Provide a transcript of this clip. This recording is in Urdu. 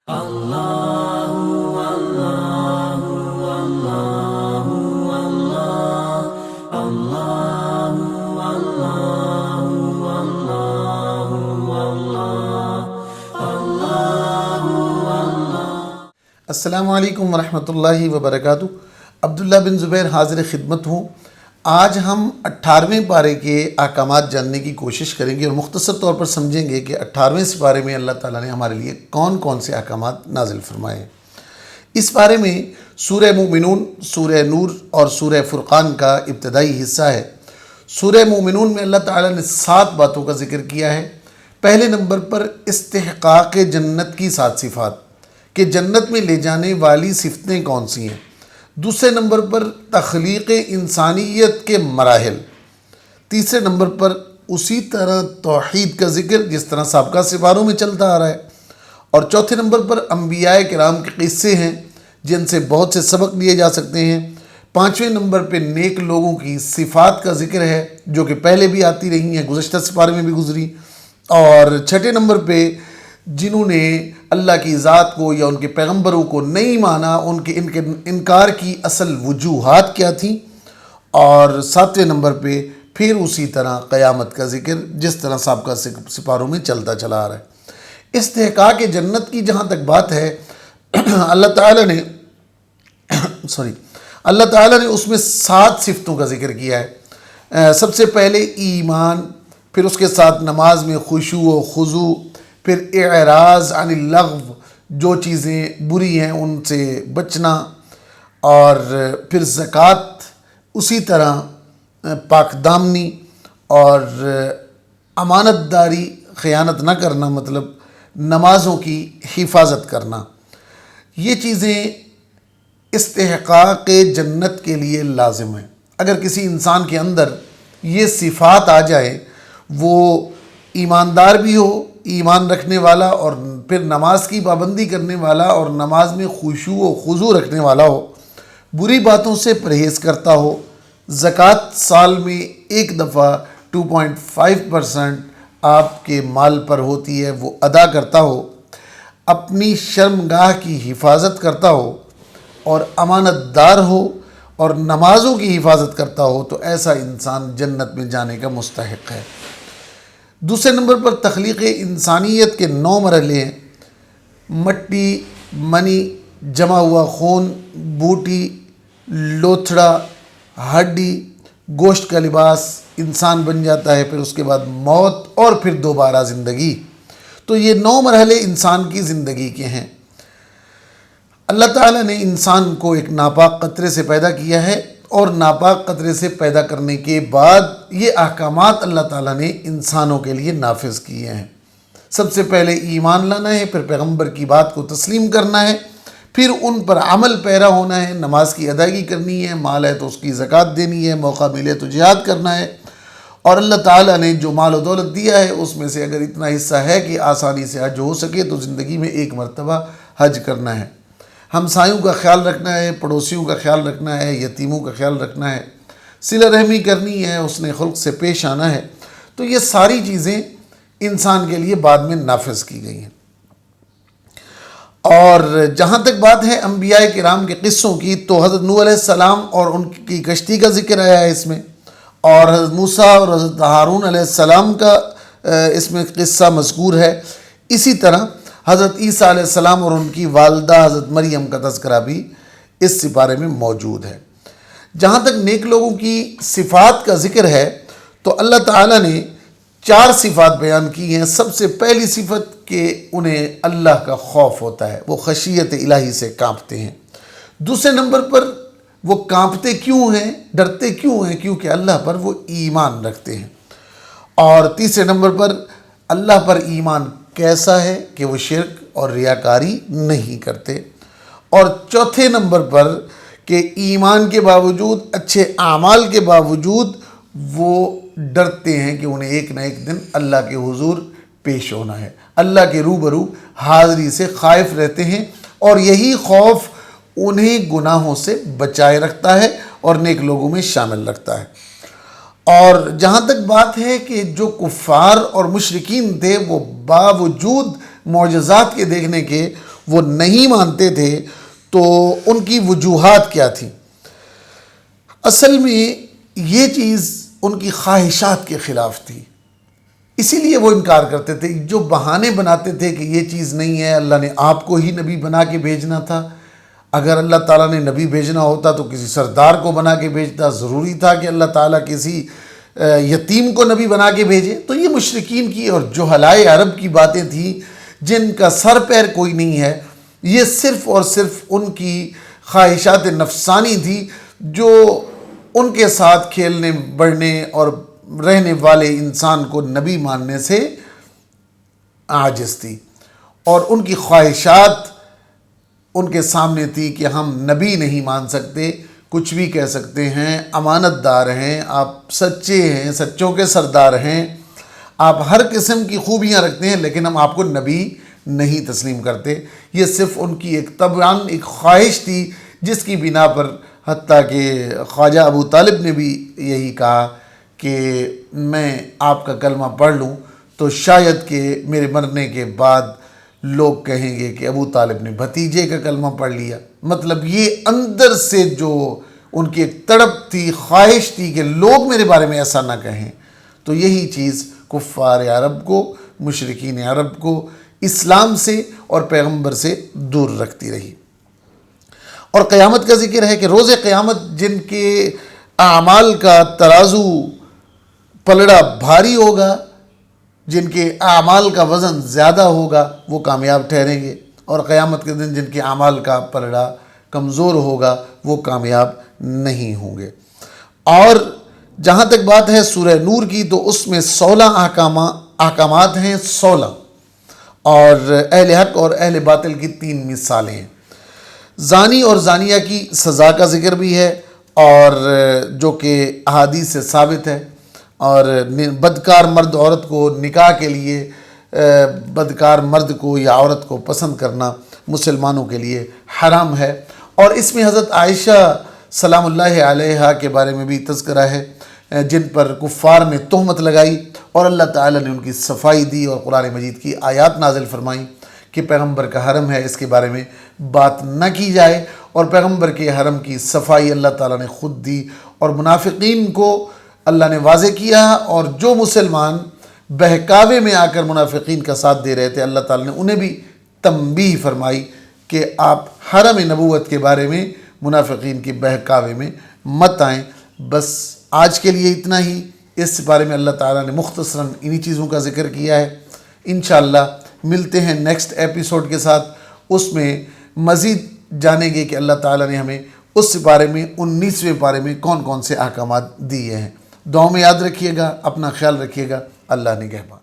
السلام علیکم ورحمۃ اللہ وبرکاتہ۔ عبداللہ بن زبیر حاضر خدمت ہوں۔ آج ہم 18ویں پارے کے احکامات جاننے کی کوشش کریں گے اور مختصر طور پر سمجھیں گے کہ 18ویں سپارے میں اللہ تعالیٰ نے ہمارے لیے کون کون سے احکامات نازل فرمائے ہیں۔ اس پارے میں سورہ مومنون، سورہ نور اور سورہ فرقان کا ابتدائی حصہ ہے۔ سورہ مومنون میں اللہ تعالیٰ نے 7 باتوں کا ذکر کیا ہے۔ پہلے نمبر پر استحقاق جنت کی 7 صفات کہ جنت میں لے جانے والی صفتیں کون سی ہیں۔ دوسرے نمبر پر تخلیق انسانیت کے مراحل۔ تیسرے نمبر پر اسی طرح توحید کا ذکر جس طرح سابقہ سپاروں میں چلتا آ رہا ہے۔ اور چوتھے نمبر پر انبیاء کرام کے قصے ہیں جن سے بہت سے سبق لیے جا سکتے ہیں۔ 5ویں نمبر پہ نیک لوگوں کی صفات کا ذکر ہے جو کہ پہلے بھی آتی رہی ہیں، گزشتہ سپارے میں بھی گزری۔ اور 6 نمبر پہ جنہوں نے اللہ کی ذات کو یا ان کے پیغمبروں کو نہیں مانا، ان کے انکار کی اصل وجوہات کیا تھیں۔ اور 7ویں نمبر پہ پھر اسی طرح قیامت کا ذکر جس طرح سابقہ سپاروں میں چلتا چلا آ رہا ہے۔ استحقاق جنت کی جہاں تک بات ہے، اللہ تعالیٰ نے اس میں 7 صفتوں کا ذکر کیا ہے۔ سب سے پہلے ایمان، پھر اس کے ساتھ نماز میں خشوع و خضوع، پھر اعراض عن اللغو، جو چیزیں بری ہیں ان سے بچنا، اور پھر زکوٰۃ، اسی طرح پاک دامنی اور امانت داری، خیانت نہ کرنا، مطلب نمازوں کی حفاظت کرنا۔ یہ چیزیں استحقاق جنت کے لیے لازم ہیں۔ اگر کسی انسان کے اندر یہ صفات آ جائے، وہ ایماندار بھی ہو، ایمان رکھنے والا، اور پھر نماز کی پابندی کرنے والا، اور نماز میں خشوع و خضوع رکھنے والا ہو، بری باتوں سے پرہیز کرتا ہو، زکوٰۃ سال میں ایک دفعہ 2.5% آپ کے مال پر ہوتی ہے وہ ادا کرتا ہو، اپنی شرمگاہ کی حفاظت کرتا ہو، اور امانت دار ہو اور نمازوں کی حفاظت کرتا ہو، تو ایسا انسان جنت میں جانے کا مستحق ہے۔ دوسرے نمبر پر تخلیق انسانیت کے 9 مرحلے ہیں۔ مٹی، منی، جمع ہوا خون، بوٹی، لوتھڑا، ہڈی، گوشت کا لباس، انسان بن جاتا ہے، پھر اس کے بعد موت، اور پھر دوبارہ زندگی۔ تو یہ 9 مرحلے انسان کی زندگی کے ہیں۔ اللہ تعالیٰ نے انسان کو ایک ناپاک قطرے سے پیدا کیا ہے، اور ناپاک قطرے سے پیدا کرنے کے بعد یہ احکامات اللہ تعالیٰ نے انسانوں کے لیے نافذ کیے ہیں۔ سب سے پہلے ایمان لانا ہے، پھر پیغمبر کی بات کو تسلیم کرنا ہے، پھر ان پر عمل پیرا ہونا ہے، نماز کی ادائیگی کرنی ہے، مال ہے تو اس کی زکوٰۃ دینی ہے، موقع ملے تو جہاد کرنا ہے، اور اللہ تعالیٰ نے جو مال و دولت دیا ہے اس میں سے اگر اتنا حصہ ہے کہ آسانی سے حج ہو سکے تو زندگی میں ایک مرتبہ حج کرنا ہے۔ ہمسایوں کا خیال رکھنا ہے، پڑوسیوں کا خیال رکھنا ہے، یتیموں کا خیال رکھنا ہے، صلہ رحمی کرنی ہے، حسن خلق سے پیش آنا ہے۔ تو یہ ساری چیزیں انسان کے لیے بعد میں نافذ کی گئی ہیں۔ اور جہاں تک بات ہے انبیاء کرام کے قصوں کی، تو حضرت نوح علیہ السلام اور ان کی کشتی کا ذکر آیا ہے اس میں، اور حضرت موسیٰ اور حضرت ہارون علیہ السلام کا اس میں قصہ مذکور ہے۔ اسی طرح حضرت عیسیٰ علیہ السلام اور ان کی والدہ حضرت مریم کا تذکرہ بھی اس سپارے میں موجود ہے۔ جہاں تک نیک لوگوں کی صفات کا ذکر ہے تو اللہ تعالیٰ نے 4 صفات بیان کی ہیں۔ سب سے پہلی صفت کہ انہیں اللہ کا خوف ہوتا ہے، وہ خشیت الہی سے کانپتے ہیں۔ دوسرے نمبر پر وہ کانپتے کیوں ہیں، ڈرتے کیوں ہیں، کیونکہ اللہ پر وہ ایمان رکھتے ہیں۔ اور تیسرے نمبر پر اللہ پر ایمان کیسا ہے کہ وہ شرک اور ریاکاری نہیں کرتے۔ اور چوتھے نمبر پر کہ ایمان کے باوجود، اچھے اعمال کے باوجود وہ ڈرتے ہیں کہ انہیں ایک نہ ایک دن اللہ کے حضور پیش ہونا ہے، اللہ کے روبرو حاضری سے خائف رہتے ہیں، اور یہی خوف انہیں گناہوں سے بچائے رکھتا ہے اور نیک لوگوں میں شامل رکھتا ہے۔ اور جہاں تک بات ہے کہ جو کفار اور مشرکین تھے وہ باوجود معجزات کے دیکھنے کے وہ نہیں مانتے تھے تو ان کی وجوہات کیا تھیں؟ اصل میں یہ چیز ان کی خواہشات کے خلاف تھی، اسی لیے وہ انکار کرتے تھے۔ جو بہانے بناتے تھے کہ یہ چیز نہیں ہے، اللہ نے آپ کو ہی نبی بنا کے بھیجنا تھا، اگر اللہ تعالیٰ نے نبی بھیجنا ہوتا تو کسی سردار کو بنا کے بھیجتا، ضروری تھا کہ اللہ تعالیٰ کسی یتیم کو نبی بنا کے بھیجے۔ تو یہ مشرکین کی اور جہلائے عرب کی باتیں تھیں جن کا سر پیر کوئی نہیں ہے، یہ صرف اور صرف ان کی خواہشات نفسانی تھی جو ان کے ساتھ کھیلنے بڑھنے اور رہنے والے انسان کو نبی ماننے سے عاجز تھی، اور ان کی خواہشات ان کے سامنے تھی کہ ہم نبی نہیں مان سکتے، کچھ بھی کہہ سکتے ہیں، امانت دار ہیں آپ، سچے ہیں، سچوں کے سردار ہیں، آپ ہر قسم کی خوبیاں رکھتے ہیں، لیکن ہم آپ کو نبی نہیں تسلیم کرتے۔ یہ صرف ان کی ایک طبعاً ایک خواہش تھی جس کی بنا پر حتیٰ کہ خواجہ ابو طالب نے بھی یہی کہا کہ میں آپ کا کلمہ پڑھ لوں تو شاید کہ میرے مرنے کے بعد لوگ کہیں گے کہ ابو طالب نے بھتیجے کا کلمہ پڑھ لیا۔ مطلب یہ اندر سے جو ان کی ایک تڑپ تھی، خواہش تھی کہ لوگ میرے بارے میں ایسا نہ کہیں، تو یہی چیز کفار عرب کو، مشرکین عرب کو اسلام سے اور پیغمبر سے دور رکھتی رہی۔ اور قیامت کا ذکر ہے کہ روز قیامت جن کے اعمال کا ترازو پلڑا بھاری ہوگا، جن کے اعمال کا وزن زیادہ ہوگا، وہ کامیاب ٹھہریں گے، اور قیامت کے دن جن کے اعمال کا پلڑا کمزور ہوگا وہ کامیاب نہیں ہوں گے۔ اور جہاں تک بات ہے سورہ نور کی تو اس میں 16 احکامات ہیں، 16، اور اہل حق اور اہل باطل کی 3 مثالیں ہیں۔ زانی اور زانیہ کی سزا کا ذکر بھی ہے، اور جو کہ احادیث سے ثابت ہے، اور بدکار مرد عورت کو نکاح کے لیے بدکار مرد کو یا عورت کو پسند کرنا مسلمانوں کے لیے حرام ہے۔ اور اس میں حضرت عائشہ سلام اللہ علیہا کے بارے میں بھی تذکرہ ہے جن پر کفار نے تہمت لگائی، اور اللہ تعالیٰ نے ان کی صفائی دی اور قرآن مجید کی آیات نازل فرمائیں کہ پیغمبر کا حرم ہے، اس کے بارے میں بات نہ کی جائے، اور پیغمبر کے حرم کی صفائی اللہ تعالیٰ نے خود دی، اور منافقین کو اللہ نے واضح کیا، اور جو مسلمان بہکاوے میں آ کر منافقین کا ساتھ دے رہے تھے اللہ تعالیٰ نے انہیں بھی تنبیہ فرمائی کہ آپ حرم نبوت کے بارے میں منافقین کے بہکاوے میں مت آئیں۔ بس آج کے لیے اتنا ہی، اس بارے میں اللہ تعالیٰ نے مختصراً انہی چیزوں کا ذکر کیا ہے۔ انشاءاللہ ملتے ہیں نیکسٹ ایپیسوڈ کے ساتھ، اس میں مزید جانیں گے کہ اللہ تعالیٰ نے ہمیں اس بارے میں 19ویں پارے میں کون کون سے احکامات دیے ہیں۔ دعاؤں میں یاد رکھیے گا، اپنا خیال رکھیے گا، اللہ نگہبان۔